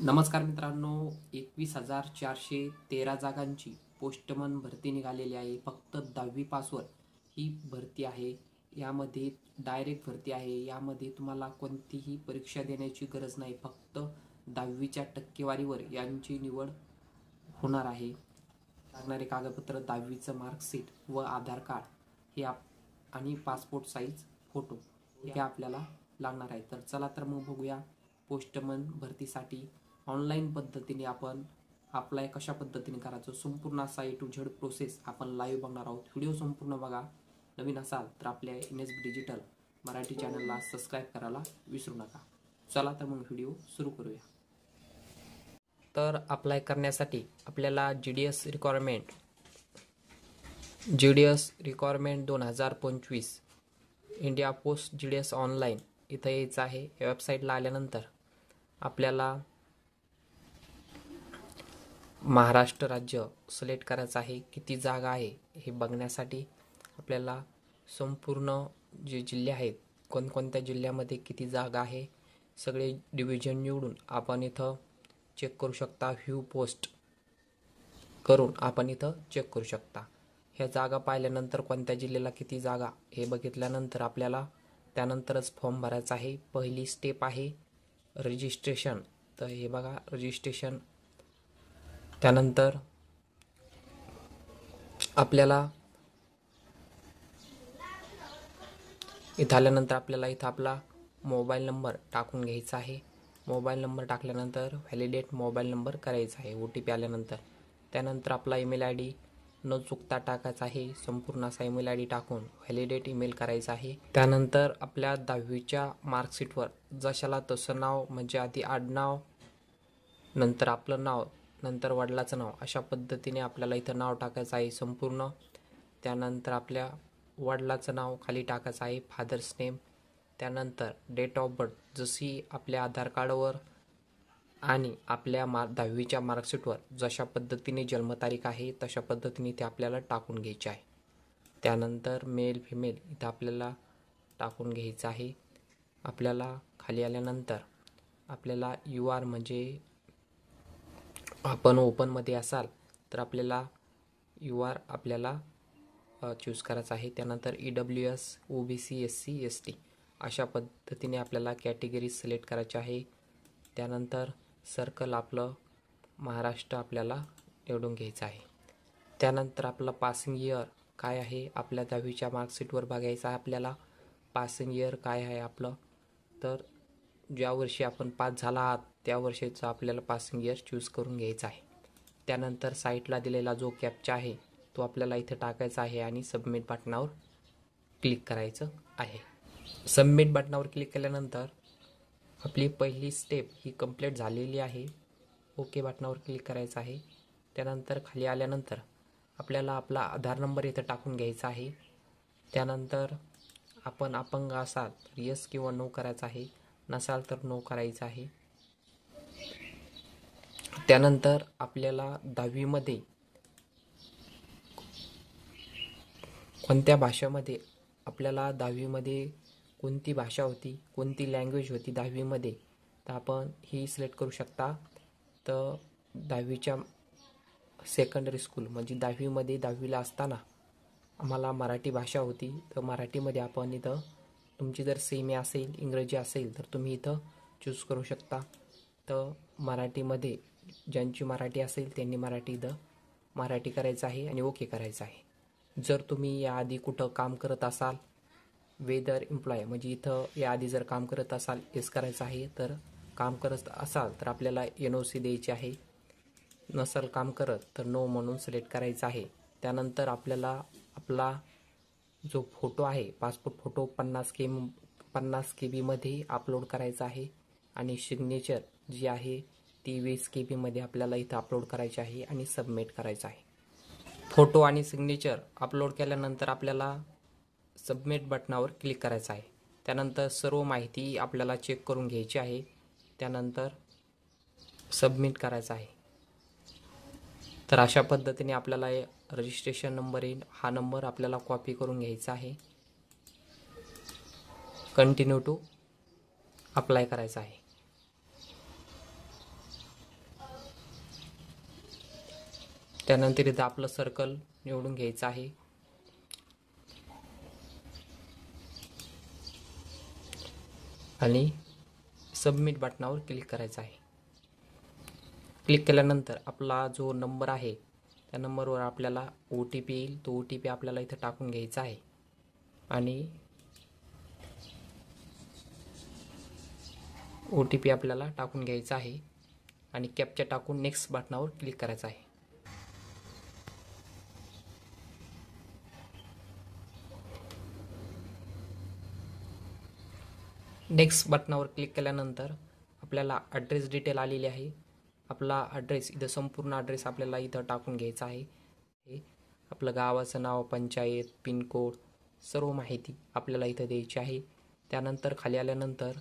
नमस्कार मित्रांनो, 21,413 जागांची पोस्टमन भरती निघालेली आहे. फक्त 10वी पासवर ही भरती आहे. यामध्ये डायरेक्ट भरती आहे. यामध्ये तुम्हाला कोणतीही परीक्षा देण्याची गरज नाही. फक्त 10वीच्या टक्केवारीवर यांची निवड होणार आहे. लागणारे कागदपत्र 10वीचं मार्कशीट व आधार कार्ड हे आणि पासपोर्ट साईज फोटो हे आपल्याला लागणार आहे. तर चला तर मग बघूया पोस्टमन भरतीसाठी ऑनलाईन पद्धतीने आपण अप्लाय कशा पद्धतीने करायचं, संपूर्ण असा A to Z प्रोसेस आपण लाईव्ह बघणार आहोत. व्हिडिओ संपूर्ण बघा. नवीन असाल तर आपल्या NSB डिजिटल मराठी चॅनलला सबस्क्राईब करायला विसरू नका. चला तर मग व्हिडिओ सुरू करूया. तर अप्लाय करण्यासाठी आपल्याला GDS requirement 2025 India post GDS online इथं यायचं आहे. या वेबसाईटला आल्यानंतर आपल्याला महाराष्ट्र राज्य सिलेक्ट करायचं आहे. किती जागा आहे हे बघण्यासाठी आपल्याला संपूर्ण जे जिल्हे आहेत, कोणकोणत्या जिल्ह्यामध्ये किती जागा आहे सगळे डिव्हिजन निवडून आपण इथं चेक करू शकता. व्ह्यू पोस्ट करून आपण इथं चेक करू शकता. ह्या जागा पाहिल्यानंतर कोणत्या जिल्ह्याला किती जागा हे बघितल्यानंतर आपल्याला त्यानंतरच फॉर्म भरायचा आहे. पहिली स्टेप आहे रजिस्ट्रेशन. तर हे बघा रजिस्ट्रेशन. त्यानंतर आपल्याला इथं आल्यानंतर आपल्याला इथं आपला मोबाईल नंबर टाकून घ्यायचा आहे. मोबाईल नंबर टाकल्यानंतर व्हॅलिडेट मोबाईल नंबर करायचा आहे OTP आल्यानंतर. त्यानंतर आपला ईमेल ID न चुकता टाकायचा आहे. संपूर्ण असा ईमेल ID टाकून व्हॅलिडेट ईमेल करायचा आहे. त्यानंतर आपल्या 10वीच्या मार्कशीटवर जशाला तसं नाव, म्हणजे आधी आडनाव, नंतर आपलं नाव, नंतर वडिलाचं नाव, अशा पद्धतीने आपल्याला इथं नाव टाकायचं आहे संपूर्ण. त्यानंतर आपल्या वडिलाचं नाव खाली टाकायचं आहे, फादर्स नेम. त्यानंतर डेट ऑफ बर्थ जशी आपल्या आधार कार्डवर आणि आपल्या 10वीच्या मार्कशीटवर जशा पद्धतीने जन्मतारीख आहे तशा पद्धतीने ते आपल्याला टाकून घ्यायचे आहे. त्यानंतर मेल फिमेल इथं आपल्याला टाकून घ्यायचं आहे. आपल्याला खाली आल्यानंतर आपल्याला UR म्हणजे आपण ओपनमध्ये असाल तर आपल्याला UR आपल्याला चूज करायचं आहे. त्यानंतर EWS OBC SC ST अशा पद्धतीने आपल्याला कॅटेगरी सिलेक्ट करायची आहे. त्यानंतर सर्कल आपलं महाराष्ट्र आपल्याला निवडून घ्यायचं आहे. त्यानंतर आपलं पासिंग इयर काय आहे आपल्या 10वीच्या मार्कशीटवर बघायचं आहे. आपल्याला पासिंग इयर काय आहे आपलं, तर ज्या वर्षी आपण पास झाला आहात त्या वर्षीचं आपल्याला पासिंग इयर चूज करून घ्यायचं आहे. त्यानंतर साईटला दिलेला जो कॅप्चा आहे तो आपल्याला इथे टाकायचा आहे आणि सबमिट बटनावर क्लिक करायचं आहे. सबमिट बटनावर क्लिक केल्यानंतर आपली पहिली स्टेप ही कंप्लीट झालेली आहे. ओके बटनावर क्लिक करायचं आहे. त्यानंतर खाली आल्यानंतर आपल्याला आपला आधार नंबर इथं टाकून घ्यायचा आहे. त्यानंतर आपण अपंग असाल तर यस किंवा नो करायचं आहे, नसाल तर नो करायचं आहे. त्यानंतर आपल्याला 10वीमध्ये कोणत्या भाषेमध्ये, आपल्याला 10वीमध्ये कोणती भाषा होती, कोणती लँग्वेज होती 10वीमध्ये, तर आपण ही सिलेक्ट करू शकता. तर 10वीच्या सेकंडरी स्कूल म्हणजे 10वीला असताना आम्हाला मराठी भाषा होती, तर मराठीमध्ये आपण इथं तुमची जर सेमी असेल, इंग्रजी असेल तर तुम्ही इथं चूज करू शकता. तर मराठीमध्ये ज्यांची मराठी असेल त्यांनी मराठी करायचं आहे आणि ओके करायचं आहे. जर तुम्ही याआधी कुठं काम करत असाल, वेदर एम्प्लॉय म्हणजे इथं याआधी जर काम करत असाल येस करायचं आहे. तर काम करत असाल तर आपल्याला NOC द्यायची आहे. नसल काम करत तर नो म्हणून सिलेक्ट करायचं आहे. त्यानंतर आपल्याला आपला जो फोटो आहे पासपोर्ट फोटो 50 KB मध्ये अपलोड करायचा आहे आणि सिग्नेचर जी आहे ती 20 KB मध्ये आपल्याला इथं अपलोड करायची आहे आणि सबमिट करायचं आहे. फोटो आणि सिग्नेचर अपलोड केल्यानंतर आपल्याला सबमिट बटनावर क्लिक करायचं आहे. त्यानंतर सर्व माहिती आपल्याला चेक करून घ्यायची आहे. त्यानंतर सबमिट करायचं आहे. तर अशा पद्धतीने आपल्याला रजिस्ट्रेशन नंबर येईल. हा नंबर आपल्याला कॉपी करून घ्यायचा आहे. कंटिन्यू टू अप्लाय करायचा आहे. त्यानंतर इथं आपलं सर्कल निवडून घ्यायचं आहे आणि सबमिट बटनावर क्लिक करायचं आहे. क्लिक केल्यानंतर आपला जो नंबर आहे त्या नंबरवर आपल्याला OTP येईल. तो OTP आपल्याला इथं टाकून घ्यायचा आहे आणि OTP आपल्याला टाकून घ्यायचा आहे आणि कॅप्चा टाकून नेक्स्ट बटनावर क्लिक करायचं आहे. नेक्स्ट बटनावर क्लिक केल्यानंतर आपल्याला ॲड्रेस डिटेल आलेली आहे. आपला ॲड्रेस इथं संपूर्ण ॲड्रेस आपल्याला इथं टाकून घ्यायचा आहे. आपलं गावाचं नाव, पंचायत, पिनकोड, सर्व माहिती आपल्याला इथं द्यायची आहे. त्यानंतर खाली आल्यानंतर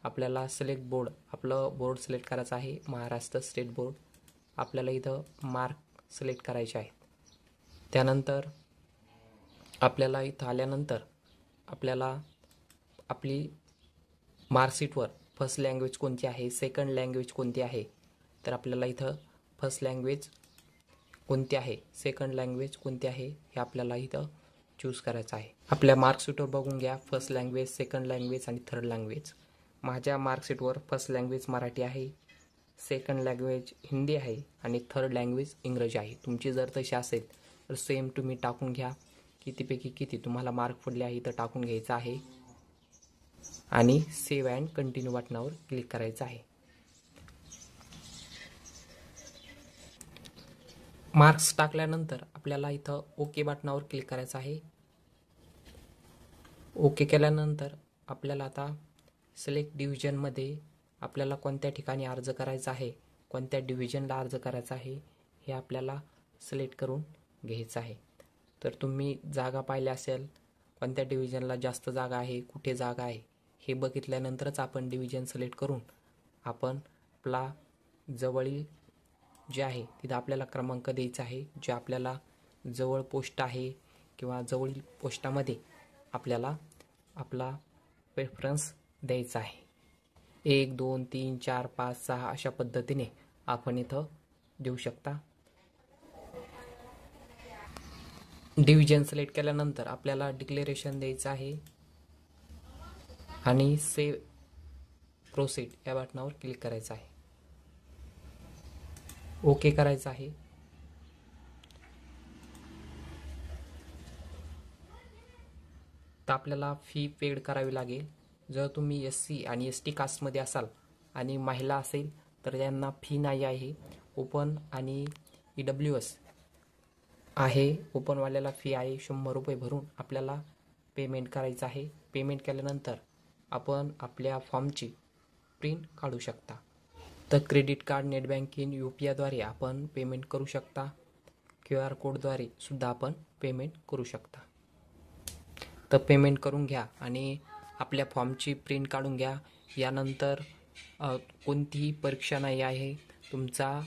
आपल्याला सिलेक्ट बोर्ड, आपलं बोर्ड सिलेक्ट करायचं आहे. महाराष्ट्र स्टेट बोर्ड आपल्याला इथं मार्क सिलेक्ट करायचे आहेत. त्यानंतर आपल्याला इथं आल्यानंतर आपल्याला आपली मार्कशीटवर फर्स्ट लँग्वेज कोणती आहे, सेकंड लँग्वेज कोणती आहे, तर आपल्याला इथं फर्स्ट लँग्वेज कोणती आहे, सेकंड लँग्वेज कोणती आहे हे आपल्याला इथं चूज करायचं आहे. आपल्या मार्कशीटवर बघून घ्या फर्स्ट लँग्वेज, सेकंड लँग्वेज आणि थर्ड लँग्वेज. माझ्या मार्कशीटवर फर्स्ट लँग्वेज मराठी आहे, सेकंड लँग्वेज हिंदी आहे आणि थर्ड लँग्वेज इंग्रजी आहे. तुमची जर तशी असेल तर सेम तुम्ही टाकून घ्या. कितीपैकी किती तुम्हाला मार्क पडले आहे इथं टाकून घ्यायचं आहे आणि सेव्ह अँड कंटिन्यू बटनावर क्लिक करायचं आहे. मार्क्स टाकल्यानंतर आपल्याला इथं ओके बटनावर क्लिक करायचं आहे. ओके केल्यानंतर आपल्याला आता सिलेक्ट डिव्हिजनमध्ये आपल्याला कोणत्या ठिकाणी अर्ज करायचा आहे, कोणत्या डिव्हिजनला अर्ज करायचा आहे हे आपल्याला सिलेक्ट करून घ्यायचं आहे. तर तुम्ही जागा पाहिल्या असेल, कोणत्या डिव्हिजनला जास्त जागा आहे, कुठे जागा आहे हे बघितल्यानंतरच आपण डिव्हिजन सिलेक्ट करून आपण आपला जवळील जे आहे तिथं आपल्याला क्रमांक द्यायचा आहे. जे आपल्याला जवळ पोस्ट आहे किंवा जवळील पोस्टामध्ये आपल्याला आपला प्रेफरन्स द्यायचा आहे. 1, 2, 3, 4, 5, 6 अशा पद्धतीने आपण इथं देऊ शकता. डिव्हिजन सिलेक्ट केल्यानंतर आपल्याला डिक्लेरेशन द्यायचं आहे आणि सेव्ह प्रोसीड या बटनावर क्लिक करायचं आहे. ओके करायचं आहे. तर आपल्याला फी पेड करावी लागेल. जर तुम्ही SC आणि ST कास्टमध्ये असाल आणि महिला असेल तर त्यांना फी नाही आहे. ओपन आणि EWS आहे, ओपनवाल्याला फी आहे. 100 रुपये भरून आपल्याला पेमेंट करायचं आहे. पेमेंट केल्यानंतर आपण आपल्या फॉर्मची प्रिंट काढू शकता. तर क्रेडिट कार्ड, नेट बँकिंग, UPIद्वारे आपण पेमेंट करू शकता. QR कोडद्वारे सुद्धा आपण पेमेंट करू शकता. तर पेमेंट करून घ्या आणि आपल्या फॉर्मची प्रिंट काढून घ्या. यानंतर कोणतीही परीक्षा नाही आहे. तुमचा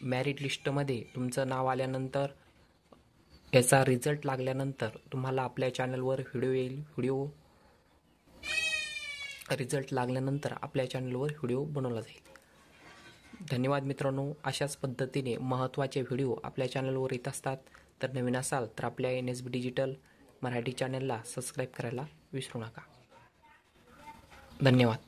मेरिट लिस्टमध्ये तुमचं नाव आल्यानंतर याचा रिझल्ट लागल्यानंतर तुम्हाला आपल्या चॅनलवर व्हिडिओ येईल. रिझल्ट लागल्यानंतर आपल्या चॅनलवर व्हिडिओ बनवला जाईल. धन्यवाद मित्रांनो. अशाच पद्धतीने महत्त्वाचे व्हिडिओ आपल्या चॅनलवर येत असतात. तर नवीन असाल तर आपल्या NSB डिजिटल मराठी चॅनलला सबस्क्राईब करायला विसरू नका. धन्यवाद.